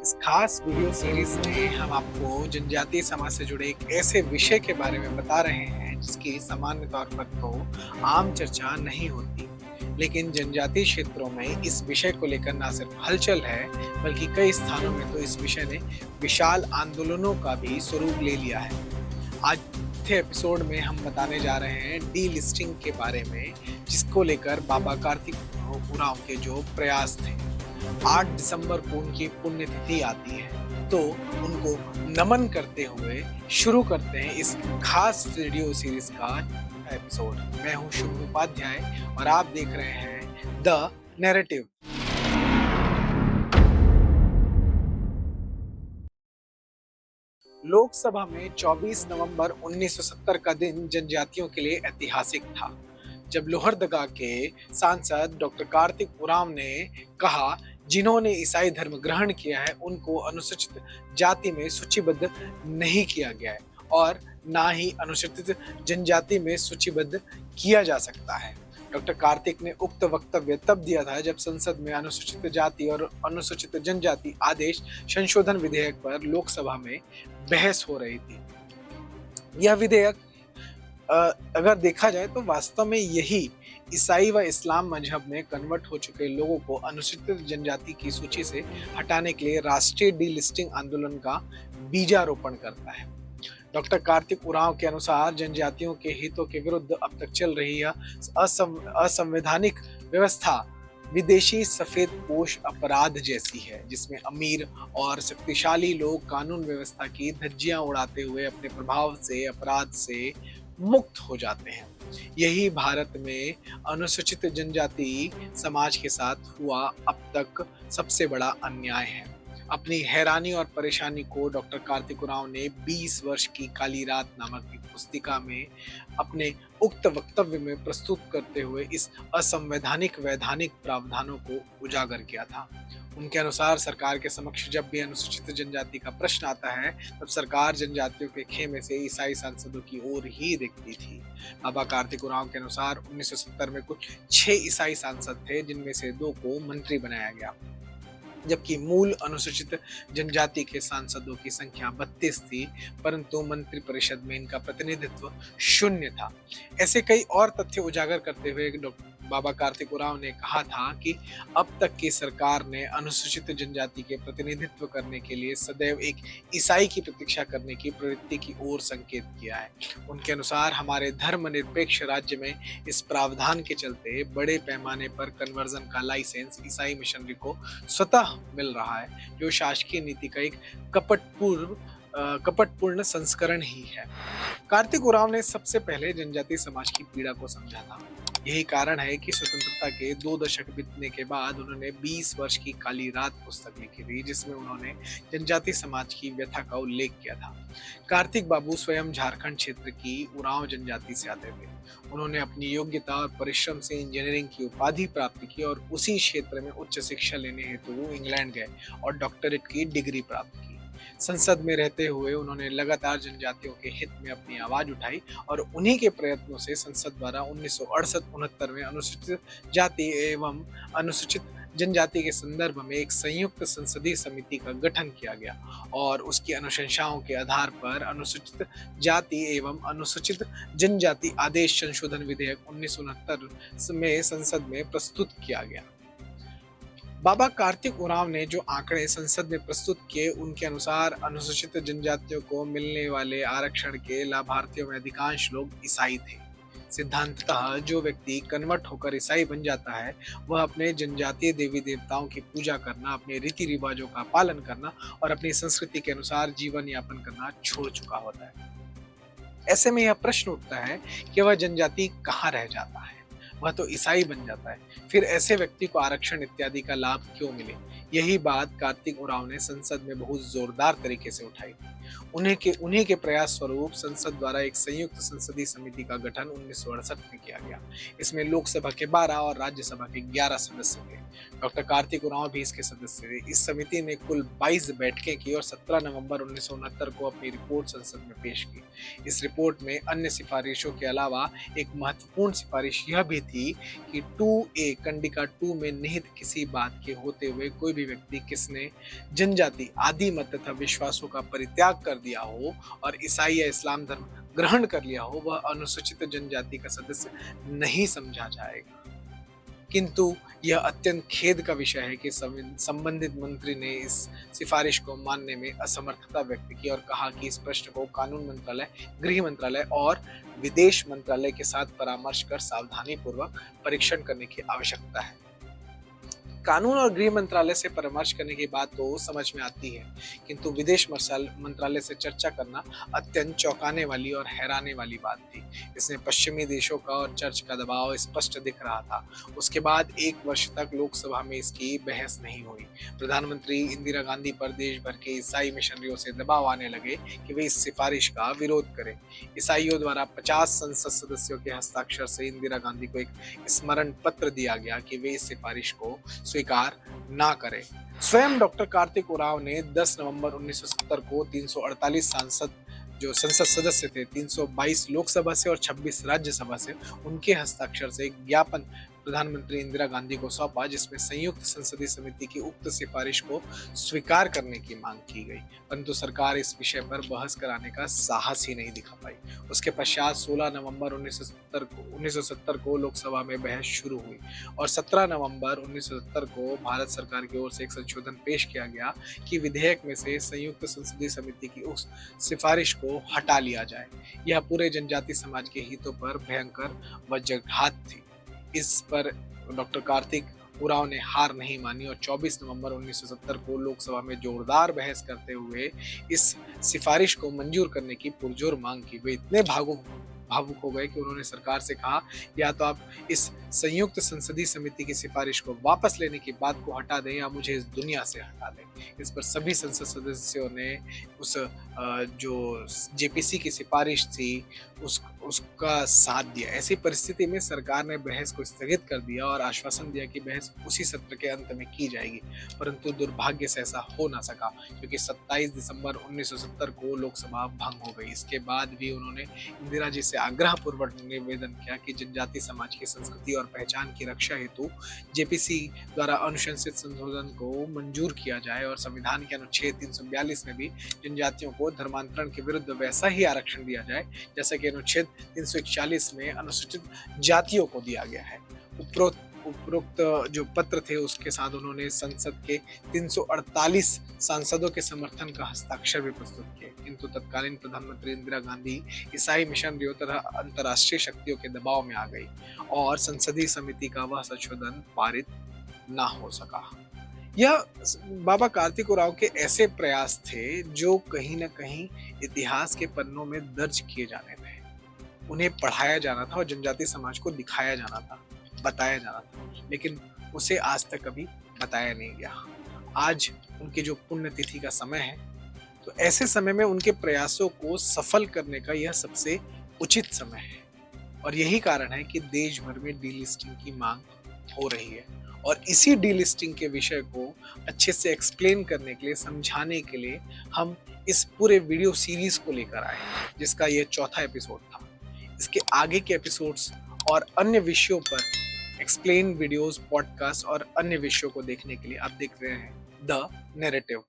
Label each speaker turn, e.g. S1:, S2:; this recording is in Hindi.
S1: इस खास वीडियो सीरीज में हम आपको जनजातीय समाज से जुड़े एक ऐसे विषय के बारे में बता रहे हैं जिसकी सामान्य तौर पर तो आम चर्चा नहीं होती। लेकिन जनजातीय क्षेत्रों में इस विषय को लेकर ना सिर्फ हलचल है, बल्कि कई स्थानों में तो इस विषय ने विशाल आंदोलनों का भी स्वरूप ले लिया है। आज के एपिसोड में हम बताने जा रहे हैं डी लिस्टिंग के बारे में, जिसको लेकर बाबा कार्तिक उरांव के जो प्रयास थे। 8 दिसंबर को उनकी पुण्यतिथि आती है, तो उनको नमन करते हुए शुरू करते हैं इस खास वीडियो सीरीज का एपिसोड। मैं हूं शुभ उपाध्याय और आप देख रहे हैं द नैरेटिव। लोकसभा में 24 नवंबर 1970 का दिन जनजातियों के लिए ऐतिहासिक था, जब लोहरदगा के सांसद डॉक्टर कार्तिक उरांव ने कहा, जिन्होंने ईसाई धर्म ग्रहण किया है उनको अनुसूचित जाति में सूचीबद्ध नहीं किया गया है और ना ही अनुसूचित जनजाति में सूचीबद्ध किया जा सकता है। डॉक्टर कार्तिक ने उक्त वक्तव्य तब दिया था जब संसद में अनुसूचित जाति और अनुसूचित जनजाति आदेश संशोधन विधेयक पर लोकसभा में बहस हो रही थी। यह विधेयक अगर देखा जाए तो वास्तव में यही ईसाई व इस्लाम मजहब में कन्वर्ट हो चुके लोगों को अनुसूचित जनजाति की सूची से हटाने के लिए राष्ट्रीय डीलिस्टिंग आंदोलन का बीजारोपण करता है। डॉक्टर कार्तिक उरांव के अनुसार जनजातियों के हितों के विरुद्ध अब तक चल रही यह असंवैधानिक व्यवस्था विदेशी सफेद पोश अपराध जैसी है, जिसमें अमीर और शक्तिशाली लोग कानून व्यवस्था की धज्जियां उड़ाते हुए अपने प्रभाव से अपराध से मुक्त हो जाते हैं। यही भारत में अनुसूचित जनजाति समाज के साथ हुआ अब तक सबसे बड़ा अन्याय है। अपनी हैरानी और परेशानी को डॉक्टर कार्तिक उरांव ने 20 वर्ष की काली रात नामक एक पुस्तिका में अपने उक्त वक्तव्य में प्रस्तुत करते हुए इस असंवैधानिक वैधानिक प्रावधानों को उजागर किया था। उनके अनुसार सरकार के समक्ष जब भी अनुसूचित जनजाति का प्रश्न आता है, तब सरकार जनजातियों के खेमे से ईसाई सांसदों की ओर ही देखती थी। बाबा कार्तिक उरांव के अनुसार 1970 में कुल 6 ईसाई सांसद थे, जिनमें से 2 को मंत्री बनाया गया, जबकि मूल अनुसूचित जनजाति के सांसदों की संख्या 32 थी, परंतु मंत्री परिषद में इनका प्रतिनिधित्व 0 था। ऐसे कई और तथ्य उजागर करते हुए बाबा कार्तिक उरांव ने कहा था कि अब तक की सरकार ने अनुसूचित जनजाति के प्रतिनिधित्व करने के लिए सदैव एक ईसाई की प्रतीक्षा करने की प्रवृत्ति की ओर संकेत किया है। उनके अनुसार हमारे धर्मनिरपेक्ष राज्य में इस प्रावधान के चलते बड़े पैमाने पर कन्वर्जन का लाइसेंस ईसाई मिशनरी को स्वतः मिल रहा है, जो शासकीय नीति का एक कपटपूर्ण संस्करण ही है। कार्तिक उरांव ने सबसे पहले जनजातीय समाज की पीड़ा को समझा था। यही कारण है कि स्वतंत्रता के 2 दशक बीतने के बाद उन्होंने 20 वर्ष की काली रात पुस्तक लिखी थी, जिसमें उन्होंने जनजातीय समाज की व्यथा का उल्लेख किया था। कार्तिक बाबू स्वयं झारखंड क्षेत्र की उरांव जनजाति से आते थे। उन्होंने अपनी योग्यता और परिश्रम से इंजीनियरिंग की उपाधि प्राप्त की और उसी क्षेत्र में उच्च शिक्षा लेने हेतु इंग्लैंड गए और डॉक्टरेट की डिग्री प्राप्त की। संसद में रहते हुए उन्होंने लगातार जनजातियों के हित में अपनी आवाज उठाई और उन्हीं के प्रयत्नों से संसद द्वारा 1968-69 में अनुसूचित जाति एवं अनुसूचित जनजाति के संदर्भ में एक संयुक्त संसदीय समिति का गठन किया गया और उसकी अनुशंसाओं के आधार पर अनुसूचित जाति एवं अनुसूचित जनजाति आदेश संशोधन विधेयक 1969 में संसद में प्रस्तुत किया गया। बाबा कार्तिक उरांव ने जो आंकड़े संसद में प्रस्तुत किए, उनके अनुसार अनुसूचित जनजातियों को मिलने वाले आरक्षण के लाभार्थियों में अधिकांश लोग ईसाई थे। सिद्धांततः जो व्यक्ति कन्वर्ट होकर ईसाई बन जाता है, वह अपने जनजातीय देवी देवताओं की पूजा करना, अपने रीति रिवाजों का पालन करना और अपनी संस्कृति के अनुसार जीवन यापन करना छोड़ चुका होता है। ऐसे में यह प्रश्न उठता है कि वह जनजाति कहाँ रह जाता है, वह तो ईसाई बन जाता है, फिर ऐसे व्यक्ति को आरक्षण इत्यादि का लाभ क्यों मिले। यही बात कार्तिक उरांव ने संसद में बहुत जोरदार तरीके से उठाई। उन्हीं के प्रयास स्वरूप संसद द्वारा एक संयुक्त संसदीय समिति का गठन 1968 में किया गया। इसमें लोकसभा के 12 और राज्यसभा के 11 सदस्य थे। डॉक्टर कार्तिक उरांव भी इसके सदस्य थे। इस समिति ने कुल 22 बैठकें की और 17 नवंबर 1969 को अपनी रिपोर्ट संसद में पेश की। इस रिपोर्ट में अन्य सिफारिशों के अलावा एक महत्वपूर्ण सिफारिश यह भी थी कि 2A कंडिका 2 में निहित किसी बात के होते हुए कोई भी भी व्यक्ति किसने जनजाति आदि मत तथा विश्वासों का परित्याग कर दिया हो और ईसाई या इस्लाम धर्म ग्रहण कर लिया हो, वह अनुसूचित जनजाति का सदस्य नहीं समझा जाएगा। किंतु यह अत्यंत खेद का विषय है कि संबंधित मंत्री ने इस सिफारिश को मानने में असमर्थता व्यक्त की और कहा कि इस प्रश्न को कानून मंत्रालय, गृह मंत्रालय और विदेश मंत्रालय के साथ परामर्श कर सावधानी पूर्वक परीक्षण करने की आवश्यकता है। कानून और गृह मंत्रालय से परामर्श करने की बात तो समझ में आती है, किंतु विदेश मंत्रालय से चर्चा करना अत्यंत चौंकाने वाली और हैरानी वाली बात थी। इसमें पश्चिमी देशों का और चर्च का दबाव स्पष्ट दिख रहा था। उसके बाद 1 वर्ष तक लोकसभा में इसकी बहस नहीं हुई। प्रधानमंत्री इंदिरा गांधी पर देश भर के ईसाई मिशनरियों से दबाव आने लगे कि वे इस सिफारिश का विरोध करें। ईसाइयों द्वारा 50 संसद सदस्यों के हस्ताक्षर से इंदिरा गांधी को एक स्मरण पत्र दिया गया कि वे इस सिफारिश को स्वीकार ना करें। स्वयं डॉक्टर कार्तिक उरांव ने 10 नवंबर 1970 को 348 संसद सदस्य थे, 322 लोकसभा से और 26 राज्यसभा से, उनके हस्ताक्षर से एक ज्ञापन प्रधानमंत्री इंदिरा गांधी को सौंपा, जिसमें संयुक्त संसदीय समिति की उक्त सिफारिश को स्वीकार करने की मांग की गई, परंतु सरकार इस विषय पर बहस कराने का साहस ही नहीं दिखा पाई। उसके पश्चात 16 नवंबर 1970 को लोकसभा में बहस शुरू हुई और 17 नवंबर 1970 को भारत सरकार की ओर से एक संशोधन पेश किया गया कि विधेयक में से संयुक्त संसदीय समिति की उस सिफारिश को हटा लिया जाए। यह पूरे जनजाति समाज के हितों पर भयंकर वज्रघात थी। इस पर डॉक्टर कार्तिक उरांव ने हार नहीं मानी और 24 नवंबर 1970 को लोकसभा में जोरदार बहस करते हुए इस सिफारिश को मंजूर करने की पुरजोर मांग की। वे इतने भावुक हो गए कि उन्होंने सरकार से कहा, या तो आप इस संयुक्त संसदीय समिति की सिफारिश को वापस लेने की बात को हटा दें या मुझे इस दुनिया से हटा दें। इस पर सभी संसद सदस्यों ने उस जो जेपीसी की सिफारिश थी उसका साथ दिया। ऐसी परिस्थिति में सरकार ने बहस को स्थगित कर दिया और आश्वासन दिया कि बहस उसी सत्र के अंत में की जाएगी, परंतु दुर्भाग्य से ऐसा हो ना सका क्योंकि 27 दिसंबर 1970 को लोकसभा भंग हो गई। इसके बाद भी उन्होंने इंदिरा जी से आग्रह पूर्वक निवेदन किया कि जनजाति समाज की संस्कृति और पहचान की रक्षा हेतु जेपीसी द्वारा अनुशंसित संशोधन को मंजूर किया जाए और संविधान के अनुच्छेद 342 में भी जनजातियों को धर्मांतरण के विरुद्ध वैसा ही आरक्षण दिया जाए जैसा कि अनुच्छेद 341 में अनुसूचित जातियों को दिया गया है। उपरोक्त जो पत्र थे उसके साथ उन्होंने संसद के 348 सांसदों के समर्थन का हस्ताक्षर भी प्रस्तुत किए, किंतु तत्कालीन प्रधानमंत्री इंदिरा गांधी ईसाई मिशनरियों तथा अंतर्राष्ट्रीय शक्तियों के दबाव में आ गई और संसदीय समिति का वह संशोधन पारित ना हो सका। यह बाबा कार्तिक उरांव के ऐसे प्रयास थे जो कहीं न कहीं इतिहास के पन्नों में दर्ज किए जाने थे। उन्हें पढ़ाया जाना था और जनजाति समाज को दिखाया जाना था, बताया जाना था, लेकिन उसे आज तक कभी बताया नहीं गया। आज उनकी जो पुण्यतिथि का समय है, तो ऐसे समय में उनके प्रयासों को सफल करने का यह सबसे उचित समय है और यही कारण है कि देश भर में डीलिस्टिंग की मांग हो रही है और इसी डीलिस्टिंग के विषय को अच्छे से एक्सप्लेन करने के लिए, समझाने के लिए हम इस पूरे वीडियो सीरीज को लेकर आए, जिसका यह चौथा एपिसोड था। इसके आगे के एपिसोड्स और अन्य विषयों पर एक्सप्लेन वीडियोस, पॉडकास्ट और अन्य विषयों को देखने के लिए आप देख रहे हैं द नैरेटिव।